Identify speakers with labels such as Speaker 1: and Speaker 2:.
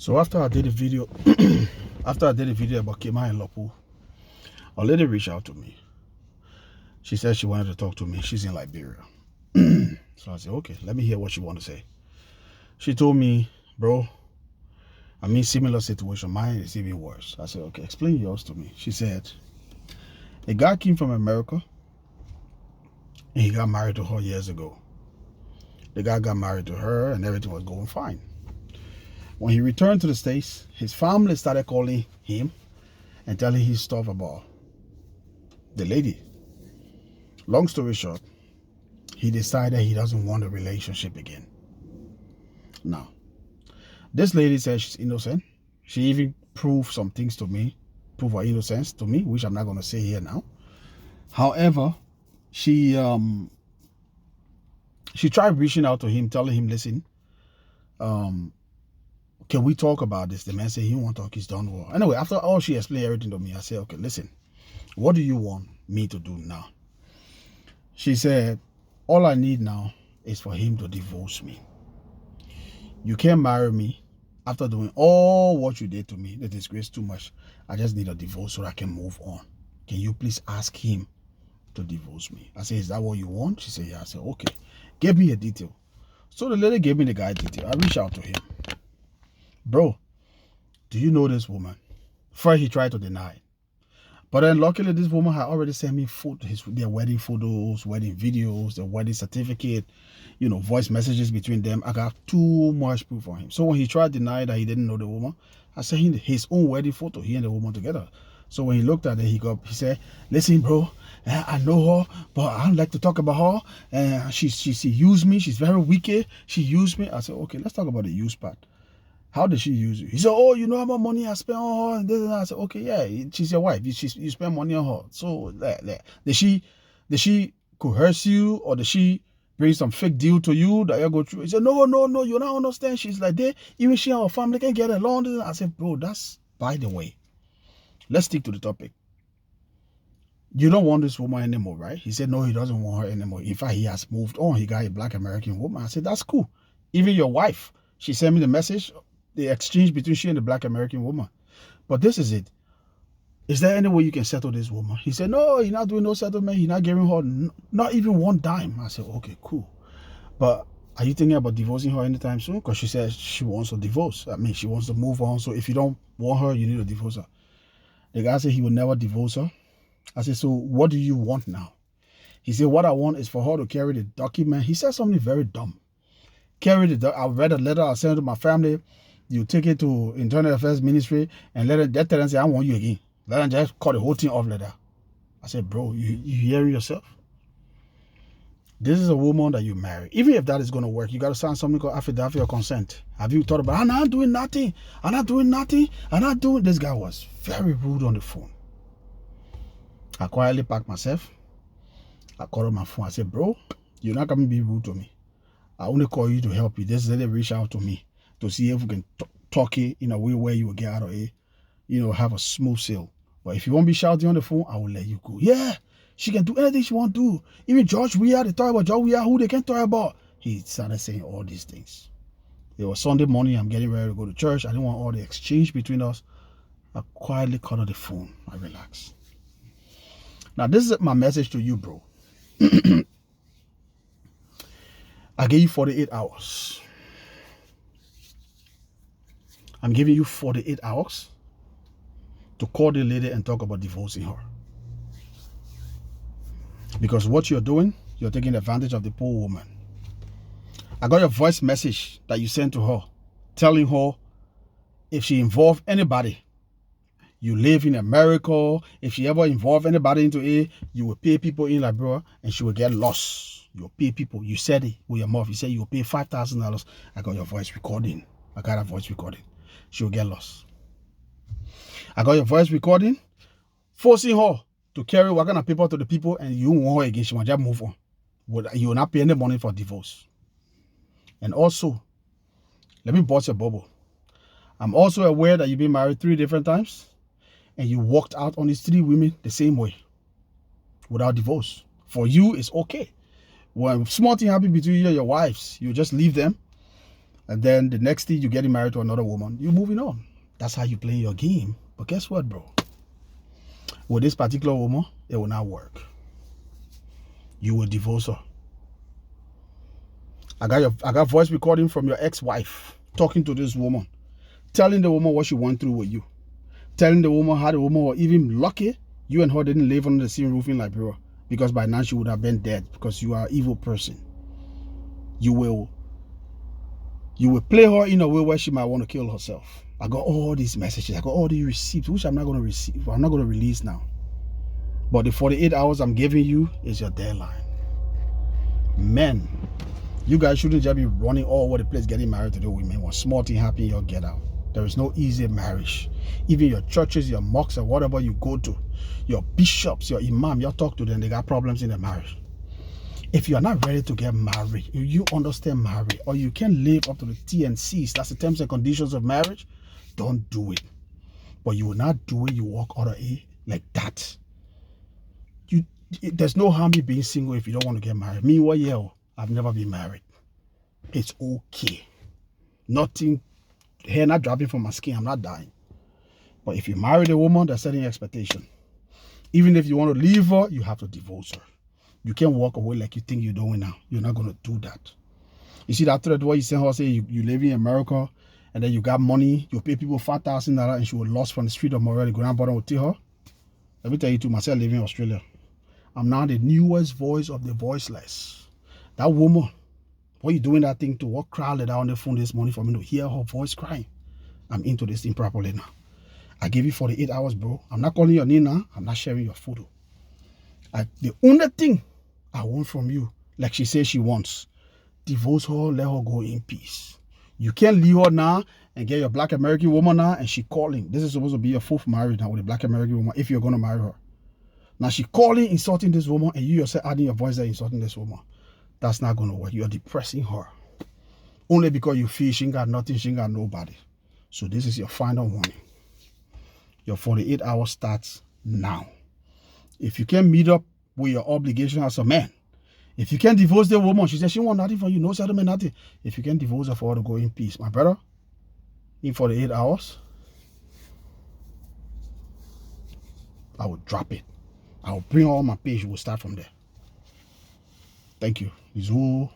Speaker 1: So after I did a video, about Kema and Lopo, a lady reached out to me. She said she wanted to talk to me. She's in Liberia. So I said, okay, let me hear what you want to say. She told me, bro, I'm in similar situation. Mine is even worse. I said, okay, explain yours to me. She said, a guy came from America and he got married to her years ago. The guy got married to her and everything was going fine. When he returned to the States, his family started calling him and telling his stuff about the lady. Long story short, he decided he doesn't want a relationship again. Now, this lady says she's innocent. She even proved some things to me, prove her innocence to me, which I'm not going to say here now. However, she tried reaching out to him, telling him, listen, can we talk about this? The man said he won't talk, he's done well. Anyway, after all she explained everything to me, I said, okay, listen, what do you want me to do now? She said, all I need now is for him to divorce me. You can't marry me after doing all what you did to me. The disgrace too much. I just need a divorce so I can move on. Can you please ask him to divorce me? I said, is that what you want? She said, yeah. I said, okay. Give me a detail. So the lady gave me the guy detail. I reached out to him. Bro, do you know this woman? First, he tried to deny it. But then luckily, this woman had already sent me their wedding photos, wedding videos, the wedding certificate, voice messages between them. I got too much proof on him. So when he tried to deny that he didn't know the woman, I sent him his own wedding photo, he and the woman together. So when he looked at it, he said, listen, bro, I know her, but I don't like to talk about her. She used me. She's very wicked. She used me. I said, okay, let's talk about the use part. How did she use you? He said, oh, you know how much money I spent on her? And this and that. I said, okay, yeah, she's your wife. You spend money on her. So did she coerce you, or did she bring some fake deal to you that you go through? He said, no, you don't understand. She's like that. Even she and her family can get along. I said, bro, that's by the way. Let's stick to the topic. You don't want this woman anymore, right? He said, no, he doesn't want her anymore. In fact, he has moved on. He got a black American woman. I said, that's cool. Even your wife, she sent me the message, the exchange between she and the black American woman. But this is it. Is there any way you can settle this woman? He said, no, he's not doing no settlement. He's not giving her not even one dime. I said, okay, cool. But are you thinking about divorcing her anytime soon? Because she says she wants a divorce. I mean, she wants to move on. So if you don't want her, you need to divorce her. The guy said he would never divorce her. I said, so what do you want now? He said, what I want is for her to carry the document. He said something very dumb. I read a letter I sent to my family. You take it to Internal Affairs Ministry and let them say, I want you again. Let them just cut the whole thing off like that. I said, bro, you hearing yourself? This is a woman that you marry. Even if that is going to work, you got to sign something called affidavit of consent. Have you thought about, I'm not doing nothing. I'm not doing nothing. I'm not doing. This guy was very rude on the phone. I quietly packed myself. I called on my phone. I said, bro, you're not going to be rude to me. I only call you to help you. This lady reach out to me to see if we can talk it in a way where you will get out of it, have a smooth sail. But if you won't be shouting on the phone, I will let you go. Yeah, she can do anything she want to do. Even George Weah, they talk about George Weah, who they can talk about. He started saying all these things. It was Sunday morning. I'm getting ready to go to church. I didn't want all the exchange between us. I quietly cut off the phone. I relaxed. Now, this is my message to you, bro. I gave you 48 hours. I'm giving you 48 hours to call the lady and talk about divorcing her. Because what you're doing, you're taking advantage of the poor woman. I got your voice message that you sent to her, telling her if she involved anybody, you live in America, if she ever involve anybody into it, you will pay people in Liberia and she will get lost. You'll pay people. You said it with your mouth. You said you'll pay $5,000. I got your voice recording. I got a voice recording. She will get lost. I got your voice recording, forcing her to carry what kind of paper to the people, and you want her again. She will just move on. You will not pay any money for divorce. And also, let me bust your bubble. I'm also aware that you've been married 3 different times, and you walked out on these 3 women the same way, without divorce. For you, it's okay. When small thing happen between you and your wives, you just leave them. And then the next thing, you getting married to another woman, you're moving on. That's how you play your game. But guess what, bro? With this particular woman, it will not work. You will divorce her. I got voice recording from your ex-wife talking to this woman, telling the woman what she went through with you, telling the woman how the woman was even lucky you and her didn't live under the same roof in Liberia, because by now she would have been dead, because you are an evil person. You will play her in a way where she might want to kill herself. I got all these messages. I got all these receipts, which I'm not going to receive. I'm not going to release now. But the 48 hours I'm giving you is your deadline. Men, you guys shouldn't just be running all over the place getting married to the women. When small thing happen, you'll get out. There is no easy marriage. Even your churches, your mosques, or whatever you go to, your bishops, your imam, you talk to them, they got problems in their marriage. If you are not ready to get married, you understand marriage, or you can't live up to the T&Cs, that's the terms and conditions of marriage, don't do it. But you will not do it, you walk out of it like that. There's no harm in being single if you don't want to get married. Me, I've never been married. It's okay. Nothing, hair not dropping from my skin, I'm not dying. But if you marry a woman, there's setting expectation. Even if you want to leave her, you have to divorce her. You can't walk away like you think you're doing now. You're not going to do that. You see that thread where you send her, say you live in America, and then you got money, you pay people $5,000 and she was lost from the street of Morel, the grandmother will tell her. Let me tell you too, myself living in Australia. I'm now the newest voice of the voiceless. That woman, what you doing that thing to? What crowded out on the phone this morning for me to hear her voice crying? I'm into this thing properly now. I gave you 48 hours, bro. I'm not calling your name now. I'm not sharing your photo. The only thing I want from you, like she says she wants, divorce her, let her go in peace. You can't leave her now and get your black American woman now and she calling. This is supposed to be your fourth marriage now with a black American woman if you're going to marry her. Now she calling, insulting this woman, and you yourself adding your voice there insulting this woman. That's not going to work. You're depressing her. Only because you feel she ain't got nothing, she ain't got nobody. So this is your final warning. Your 48 hours starts now. If you can't meet up with your obligation as a man, if you can't divorce the woman, she says she want nothing from you, no settlement, nothing. If you can't divorce her for her to go in peace, my brother, in 48 hours, I will drop it. I will bring all my page. We'll start from there. Thank you. It's all